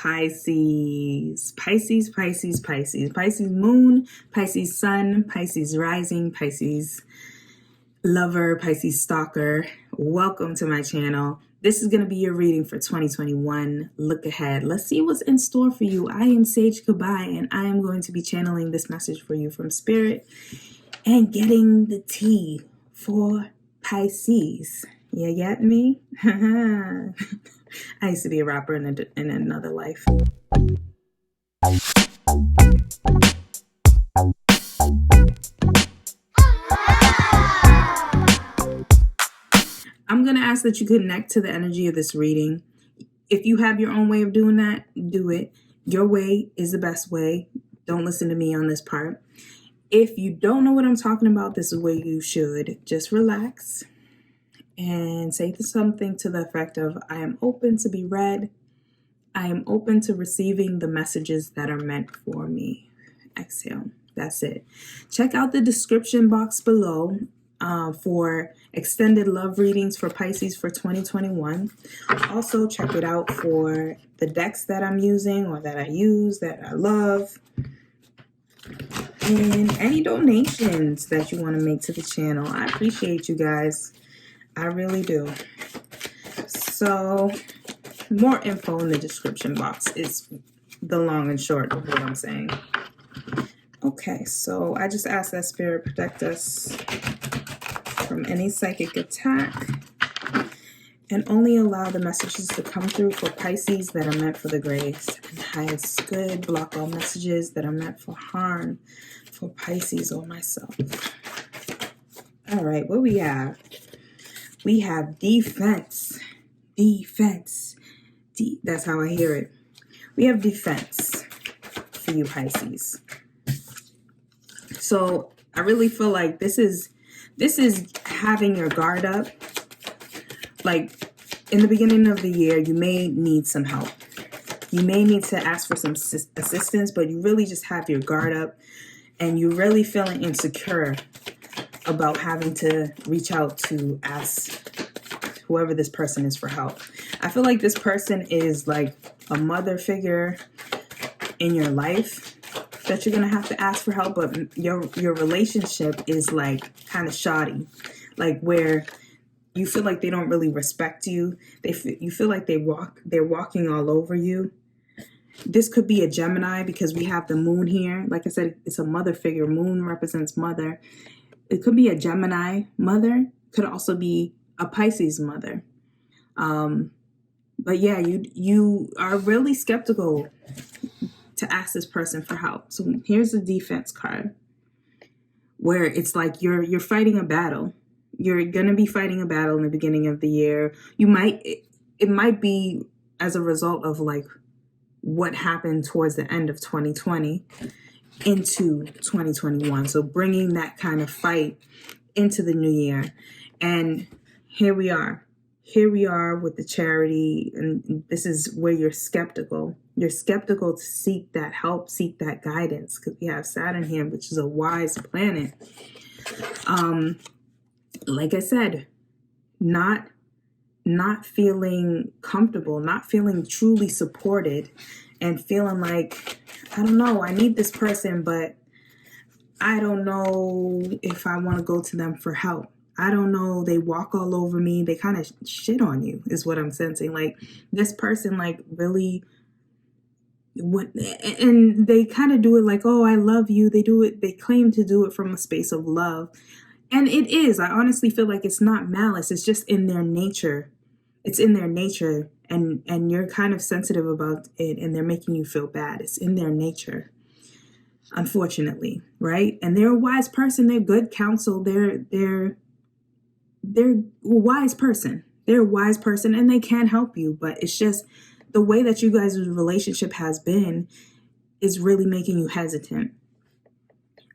Pisces. Pisces, Pisces, Pisces. Pisces moon, Pisces sun, Pisces rising, Pisces lover, Pisces stalker. Welcome to my channel. This is going to be your reading for 2021. Look ahead. Let's see what's in store for you. I am Sage Kabai, and I am going to be channeling this message for you from Spirit and getting the tea for Pisces. You get me? I used to be a rapper in another life. I'm going to ask that you connect to the energy of this reading. If you have your own way of doing that, do it. Your way is the best way. Don't listen to me on this part. If you don't know what I'm talking about, this is where you should just relax and say something to the effect of, I am open to be read. I am open to receiving the messages that are meant for me. Exhale. That's it. Check out the description box below for extended love readings for Pisces for 2021. Also, check it out for the decks that I'm using or that I use, that I love. And any donations that you want to make to the channel. I appreciate you guys. I really do. So, more info in the description box is the long and short of what I'm saying. Okay, so I just ask that Spirit protect us from any psychic attack and only allow the messages to come through for Pisces that are meant for the grace and highest good. Block all messages that are meant for harm for Pisces or myself. All right, what we have? We have defense. Defense. That's how I hear it. We have defense for you, Pisces. So I really feel like this is having your guard up. Like in the beginning of the year, you may need some help. You may need to ask for some assistance, but you really just have your guard up and you're really feeling insecure about having to reach out to ask whoever this person is for help. I feel like this person is like a mother figure in your life that you're going to have to ask for help, but your relationship is like kind of shoddy, like where you feel like they don't really respect you. You feel like they're walking all over you. This could be a Gemini because we have the moon here. Like I said, it's a mother figure. Moon represents mother. It could be a Gemini mother. Could also be a Pisces mother. But yeah, you are really skeptical to ask this person for help. So here's the defense card where it's like you're fighting a battle. You're going to be fighting a battle in the beginning of the year. It might be as a result of like what happened towards the end of 2020 into 2021. So bringing that kind of fight into the new year. And here we are. Here we are with the Charity, and this is where you're skeptical. You're skeptical to seek that help, seek that guidance, because we have Saturn here, which is a wise planet. Like I said, not feeling comfortable, not feeling truly supported, and feeling like, I don't know, I need this person, but I don't know if I want to go to them for help. I don't know. They walk all over me. They kind of shit on you is what I'm sensing. Like this person, like really, and they kind of do it like, oh, I love you. They do it. They claim to do it from a space of love. And it is. I honestly feel like it's not malice. It's just in their nature. It's in their nature. And you're kind of sensitive about it and they're making you feel bad. It's in their nature. Unfortunately. Right. And they're a wise person. They're good counsel. They're a wise person. They're a wise person and they can help you. But it's just the way that you guys' relationship has been is really making you hesitant.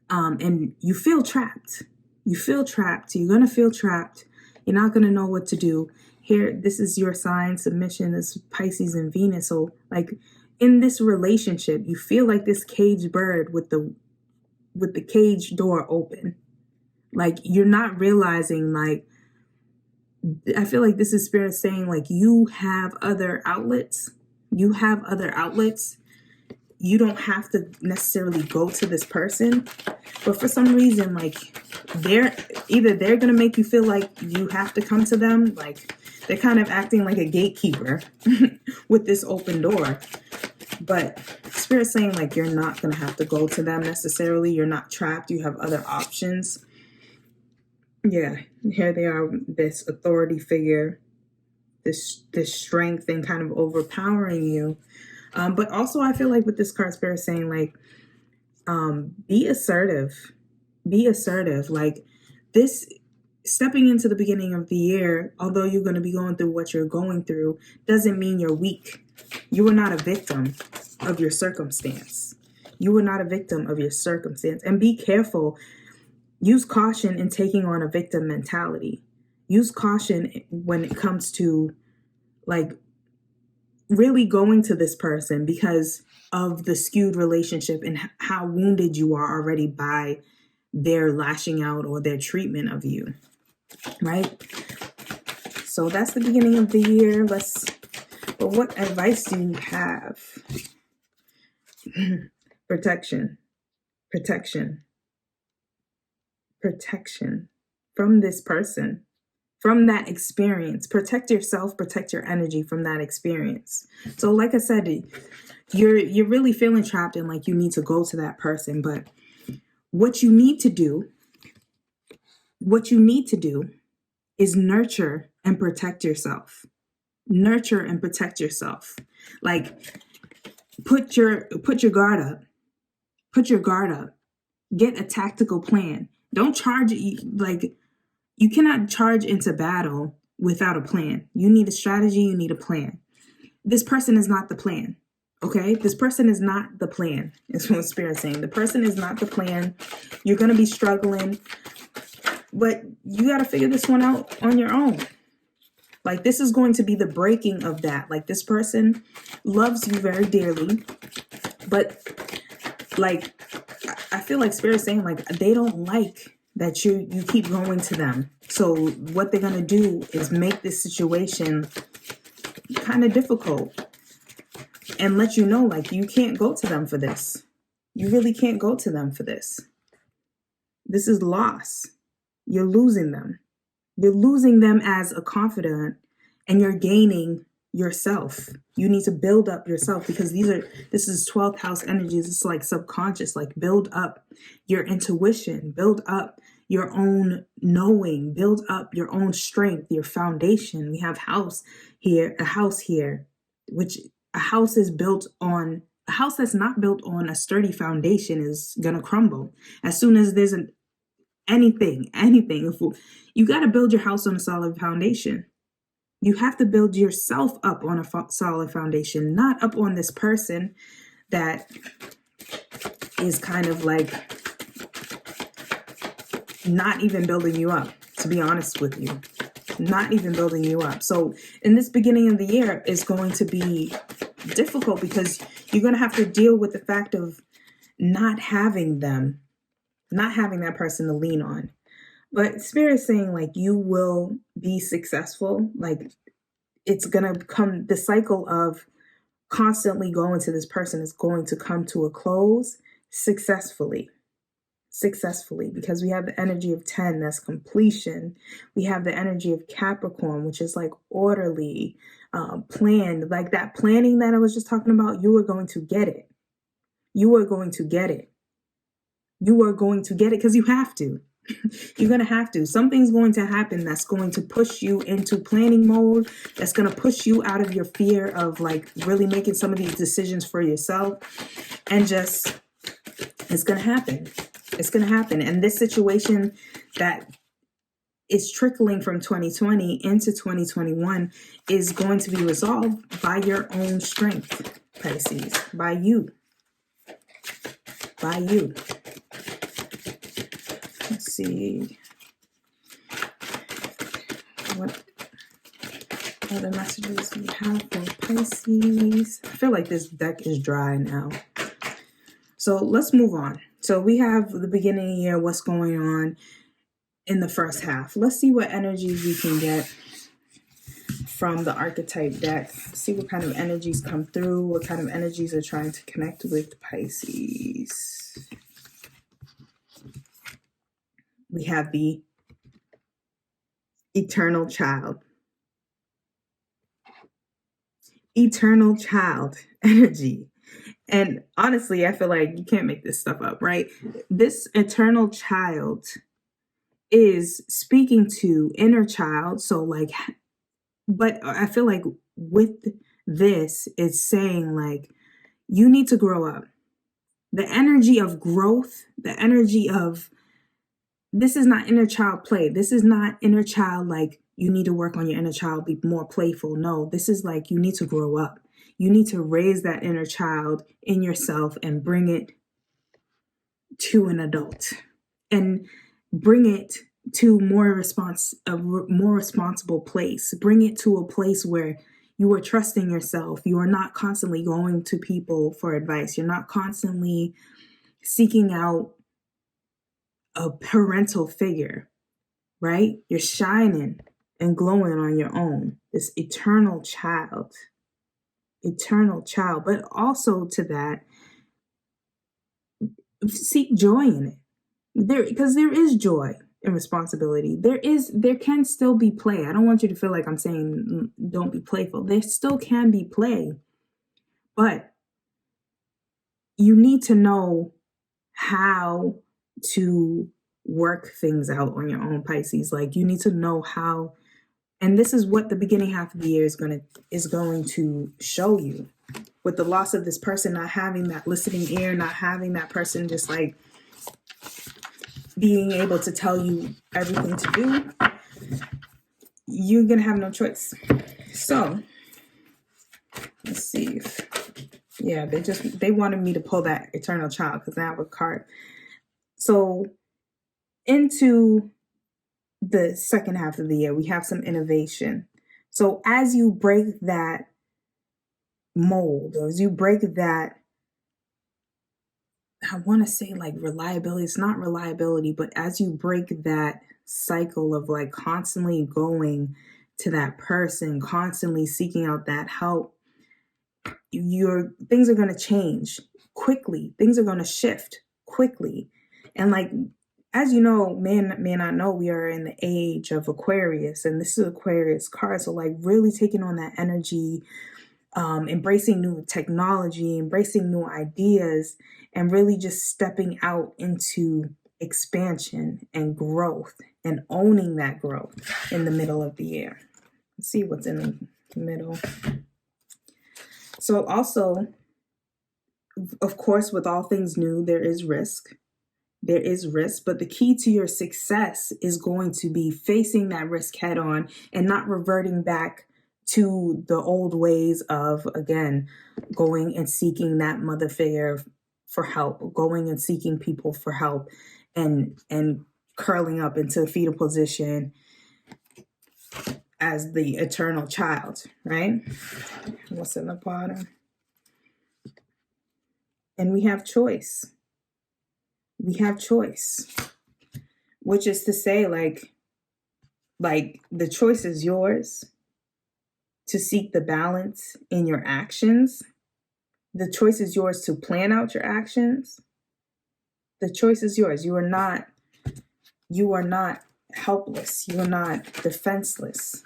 And you feel trapped. You feel trapped. You're going to feel trapped. You're not going to know what to do. Here, this is your sign submission. This is Pisces and Venus. So like in this relationship, you feel like this caged bird with the cage door open. Like you're not realizing, like, I feel like this is Spirit saying like you have other outlets You have other outlets. You don't have to necessarily go to this person, but for some reason, like, they're going to make you feel like you have to come to them. Like, they're kind of acting like a gatekeeper with this open door. But Spirit's saying, like, you're not going to have to go to them necessarily. You're not trapped. You have other options. Yeah, here they are, this authority figure, this strength and kind of overpowering you. But also I feel like with this card, Spirit saying, like, be assertive. Be assertive. Like, this stepping into the beginning of the year, although you're going to be going through what you're going through, doesn't mean you're weak. You are not a victim of your circumstance. You are not a victim of your circumstance. And be careful. Use caution in taking on a victim mentality. Use caution when it comes to, like, really going to this person because of the skewed relationship and how wounded you are already by their lashing out or their treatment of you, right? So that's the beginning of the year. But what advice do you have? Protection from this person, from that experience. Protect yourself, protect your energy from that experience. So like I said, you're really feeling trapped and like you need to go to that person. But what you need to do is nurture and protect yourself. Nurture and protect yourself. Like, put your guard up. Put your guard up. Get a tactical plan. Don't charge, like, you cannot charge into battle without a plan. You need a strategy. You need a plan. This person is not the plan. Okay? This person is not the plan. Is what Spirit's saying. The person is not the plan. You're going to be struggling, but you got to figure this one out on your own. Like, this is going to be the breaking of that. Like, this person loves you very dearly, but, like, I feel like Spirit's saying, like, they don't like that you keep going to them. So what they're going to do is make this situation kind of difficult and let you know, like, you can't go to them for this. You really can't go to them for this. This is loss. You're losing them. You're losing them as a confidant, and you're gaining yourself. You need to build up yourself because this is 12th house energies. It's like subconscious, like, build up your intuition, build up your own knowing, build up your own strength, your foundation. We have a house here, which a house that's not built on a sturdy foundation is going to crumble. As soon as there's anything, you got to build your house on a solid foundation. You have to build yourself up on a solid foundation, not up on this person that is kind of like not even building you up, to be honest with you. Not even building you up. So in this beginning of the year is going to be difficult because you're going to have to deal with the fact of not having that person to lean on. But Spirit is saying, like, you will be successful. Like, it's going to come, the cycle of constantly going to this person is going to come to a close successfully, because we have the energy of 10, that's completion. We have the energy of Capricorn, which is like orderly, planned, like that planning that I was just talking about. You are going to get it. You are going to get it. You are going to get it because you have to. You're going to have to. Something's going to happen that's going to push you into planning mode. That's going to push you out of your fear of, like, really making some of these decisions for yourself. And just, it's going to happen. It's going to happen. And this situation that is trickling from 2020 into 2021 is going to be resolved by your own strength, Pisces, by you. By you. Let's see. What other messages we have for Pisces? I feel like this deck is dry now. So let's move on. So we have the beginning of the year, what's going on in the first half. Let's see what energies we can get from the archetype deck. See what kind of energies come through, what kind of energies are trying to connect with Pisces. We have the eternal child. Eternal child energy. And honestly, I feel like you can't make this stuff up, right? This eternal child is speaking to inner child. So like, but I feel like with this, it's saying like, you need to grow up. The energy of growth, the energy of, this is not inner child play. This is not inner child like, you need to work on your inner child, be more playful. No, this is like, you need to grow up. You need to raise that inner child in yourself and bring it to an adult and bring it to a more responsible place. Bring it to a place where you are trusting yourself. You are not constantly going to people for advice. You're not constantly seeking out a parental figure, right? You're shining and glowing on your own. This eternal child. But also to that, seek joy in it. Because there is joy and responsibility. There can still be play. I don't want you to feel like I'm saying don't be playful. There still can be play, but you need to know how to work things out on your own, Pisces. Like, you need to know how, and this is what the beginning half of the year is going to show you. With the loss of this person, not having that listening ear, not having that person just like being able to tell you everything to do, you're going to have no choice. So let's see if, yeah, they wanted me to pull that eternal child because I have a card. So into the second half of the year, we have some innovation. So as you break that mold, or as you break that, I want to say like reliability, it's not reliability, but as you break that cycle of like constantly going to that person, constantly seeking out that help, your things are going to change quickly. Things are going to shift quickly. And like, as you know, may not know, we are in the age of Aquarius, and this is Aquarius card. So like really taking on that energy, embracing new technology, embracing new ideas, and really just stepping out into expansion and growth and owning that growth in the middle of the year. Let's see what's in the middle. So also, of course, with all things new, there is risk. There is risk, but the key to your success is going to be facing that risk head on and not reverting back to the old ways of, again, going and seeking that mother figure for help, going and seeking people for help, and curling up into the fetal position as the eternal child, right? What's in the bottom? And we have choice. We have choice, which is to say, like the choice is yours to seek the balance in your actions. The choice is yours to plan out your actions. The choice is yours. You are not helpless. You are not defenseless,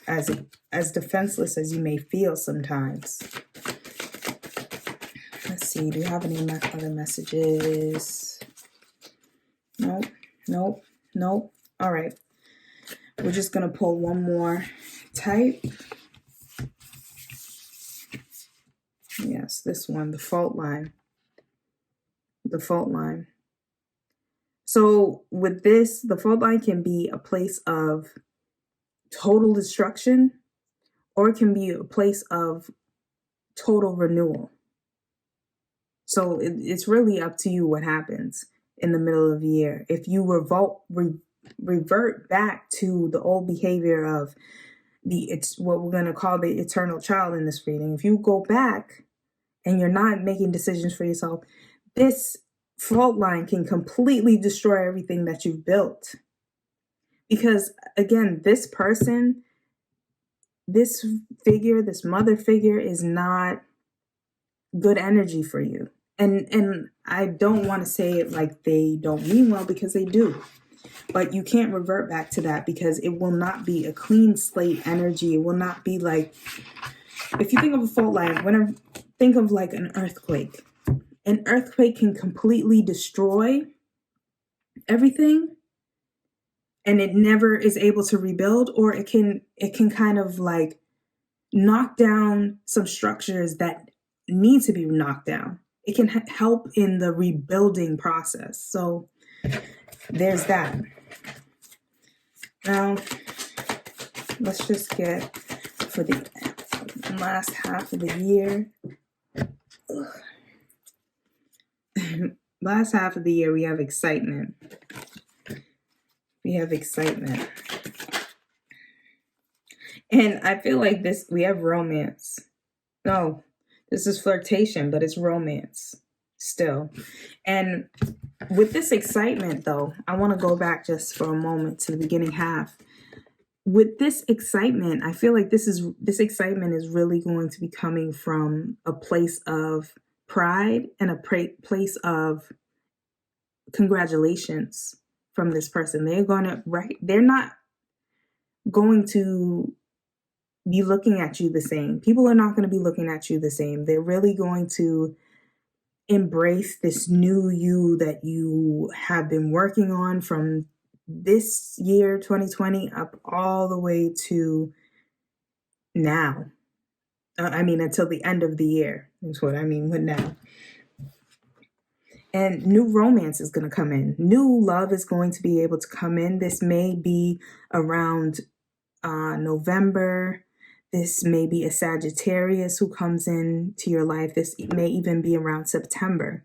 as defenseless as you may feel sometimes. Let's see. Do you have any other messages? Nope. All right. We're just going to pull one more type. Yes, this one, the fault line. The fault line. So with this, the fault line can be a place of total destruction, or it can be a place of total renewal. So it's really up to you what happens in the middle of the year. If you revert back to the old behavior of it's what we're going to call the eternal child in this reading. If you go back and you're not making decisions for yourself, this fault line can completely destroy everything that you've built. Because again, this person, this figure, this mother figure, is not good energy for you. And I don't want to say it like they don't mean well, because they do. But you can't revert back to that, because it will not be a clean slate energy. It will not be like, if you think of a fault line, when I think of like an earthquake can completely destroy everything, and it never is able to rebuild, or it can kind of like knock down some structures that need to be knocked down. It can help in the rebuilding process. So there's that. Now, let's just get for the last half of the year. Last half of the year, we have excitement. We have excitement. And I feel like this, we have romance. No, this is flirtation, but it's romance still. And with this excitement, though, I want to go back just for a moment to the beginning half. With this excitement, I feel like this excitement is really going to be coming from a place of pride and a place of congratulations from this person. They're not going to be looking at you the same. People are not going to be looking at you the same. They're really going to embrace this new you that you have been working on from this year, 2020, up all the way to now. Until the end of the year is what I mean with now. And new romance is going to come in. New love is going to be able to come in. This may be around November. This may be a Sagittarius who comes into your life. This may even be around September.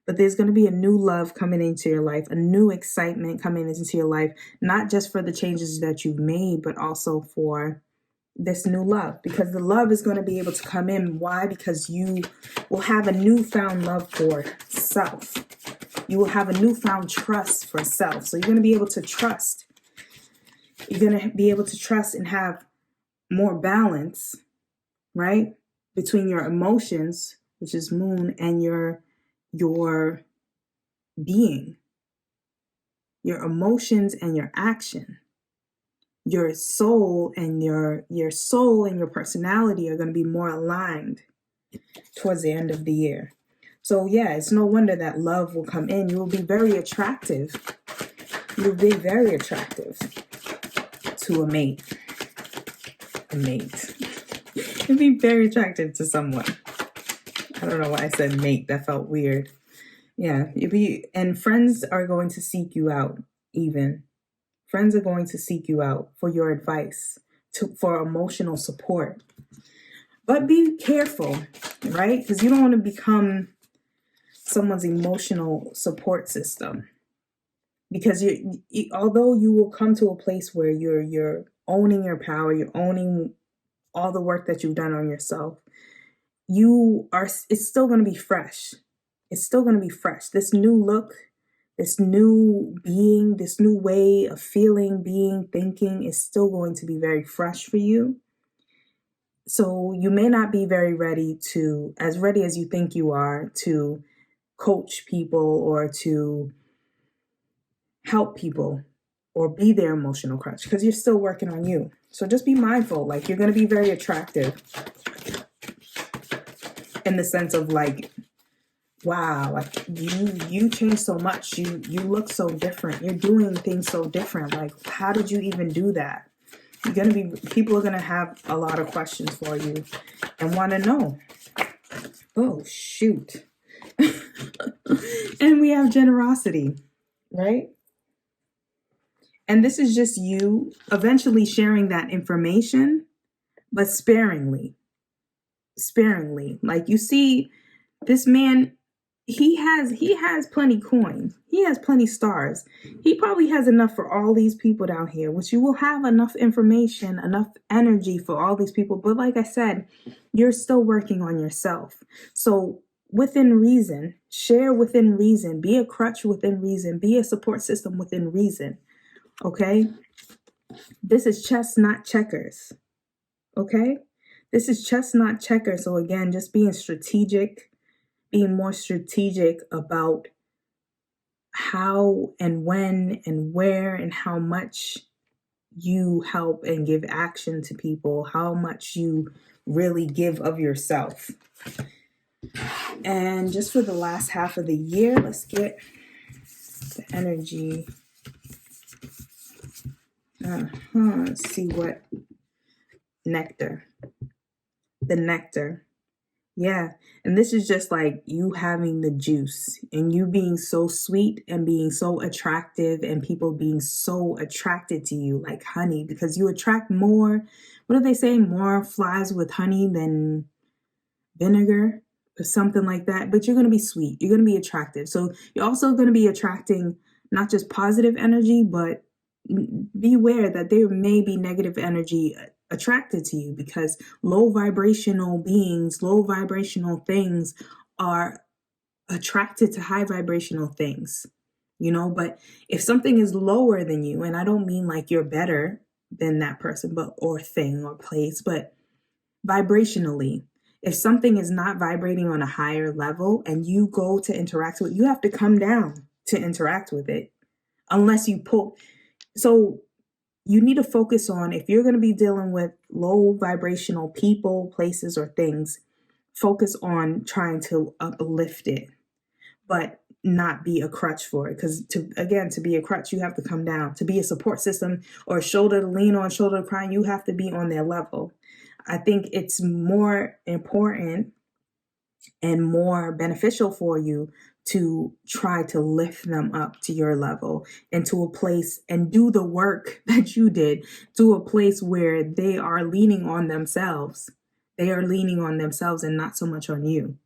But there's going to be a new love coming into your life, a new excitement coming into your life, not just for the changes that you've made, but also for this new love, because the love is going to be able to come in. Why? Because you will have a newfound love for self. You will have a newfound trust for self. So you're going to be able to trust. You're going to be able to trust and have more balance, right? Between your emotions, which is moon, and your being, your emotions and your action. Your soul and your personality are going to be more aligned towards the end of the year. So yeah, it's no wonder that love will come in. You will be very attractive. You'll be very attractive to a mate. You'll be very attractive to someone. I don't know why I said mate. That felt weird. Yeah, and friends are going to seek you out even. Friends are going to seek you out for your advice, for emotional support. But be careful, right? Because you don't want to become someone's emotional support system. Because although you will come to a place where you're owning your power, you're owning all the work that you've done on yourself, it's still going to be fresh. It's still going to be fresh. This new look, this new being, this new way of feeling, being, thinking is still going to be very fresh for you. So you may not be very ready as you think you are, to coach people or to help people or be their emotional crutch, because you're still working on you. So just be mindful, like you're going to be very attractive in the sense of like, wow, like you changed so much. You look so different. You're doing things so different. Like, how did you even do that? People are gonna have a lot of questions for you and want to know. Oh, shoot. And we have generosity, right? And this is just you eventually sharing that information, but sparingly. Like, you see, this man, he has plenty coin. He has plenty stars. He probably has enough for all these people down here, which you will have enough information, enough energy for all these people. But like I said, you're still working on yourself. So within reason, share within reason, be a crutch within reason, be a support system within reason. Okay? This is chess, not checkers. Okay? This is chess, not checker. So again, just being strategic, being more strategic about how and when and where and how much you help and give action to people, how much you really give of yourself. And just for the last half of the year, let's get the energy. Let's see what nectar. The nectar. Yeah. And this is just like you having the juice and you being so sweet and being so attractive and people being so attracted to you like honey, because you attract more. What do they say? More flies with honey than vinegar or something like that. But you're going to be sweet. You're going to be attractive. So you're also going to be attracting not just positive energy, but beware that there may be negative energy attracted to you, because low vibrational beings, low vibrational things are attracted to high vibrational things, you know. But if something is lower than you, and I don't mean like you're better than that person, but or thing or place, but vibrationally, if something is not vibrating on a higher level and you go to interact with it, you have to come down to interact with it, unless you pull. So you need to focus on, if you're going to be dealing with low vibrational people, places, or things, focus on trying to uplift it, but not be a crutch for it. Because to be a crutch, you have to come down. To be a support system or a shoulder to lean on, shoulder to cry, you have to be on their level. I think it's more important and more beneficial for you to try to lift them up to your level and to a place, and do the work that you did, to a place where they are leaning on themselves. They are leaning on themselves and not so much on you.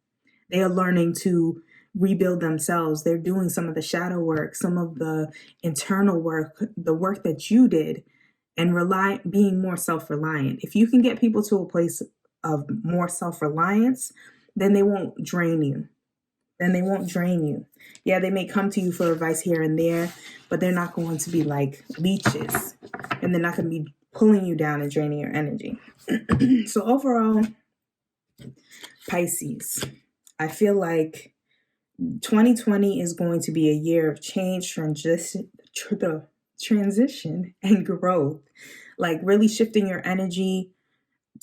They are learning to rebuild themselves. They're doing some of the shadow work, some of the internal work, the work that you did, and being more self-reliant. If you can get people to a place of more self-reliance, then they won't drain you. Yeah, they may come to you for advice here and there, but they're not going to be like leeches, and they're not going to be pulling you down and draining your energy. So overall, Pisces, I feel like 2020 is going to be a year of change, transition, and growth. Like really shifting your energy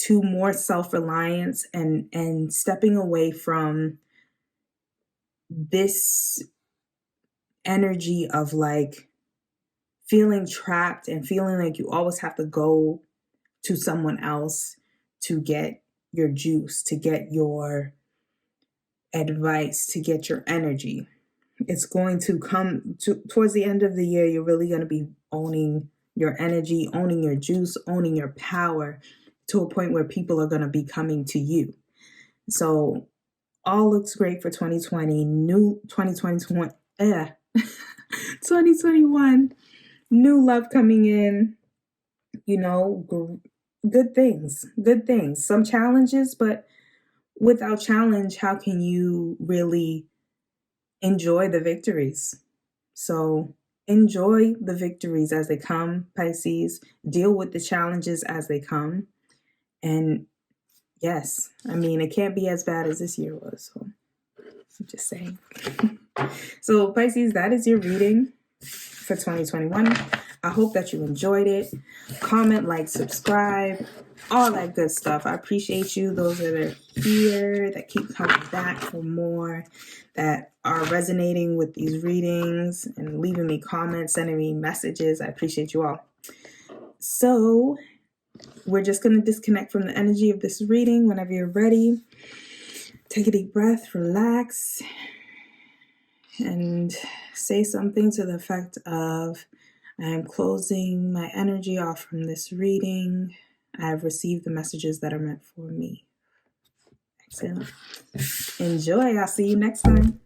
to more self-reliance and stepping away from this energy of like feeling trapped and feeling like you always have to go to someone else to get your juice, to get your advice, to get your energy. It's going to come towards the end of the year. You're really going to be owning your energy, owning your juice, owning your power, to a point where people are going to be coming to you. So all looks great for 2020, new 2021, 2021, new love coming in, you know, good things, some challenges, but without challenge, how can you really enjoy the victories? So enjoy the victories as they come, Pisces. Deal with the challenges as they come. And yes, I mean, it can't be as bad as this year was. So I'm just saying. So Pisces, that is your reading for 2021. I hope that you enjoyed it. Comment, like, subscribe, all that good stuff. I appreciate you. Those that are here, that keep coming back for more, that are resonating with these readings and leaving me comments, sending me messages. I appreciate you all. So we're just going to disconnect from the energy of this reading. Whenever you're ready, take a deep breath, relax, and say something to the effect of, I am closing my energy off from this reading. I have received the messages that are meant for me. Excellent. Enjoy. I'll see you next time.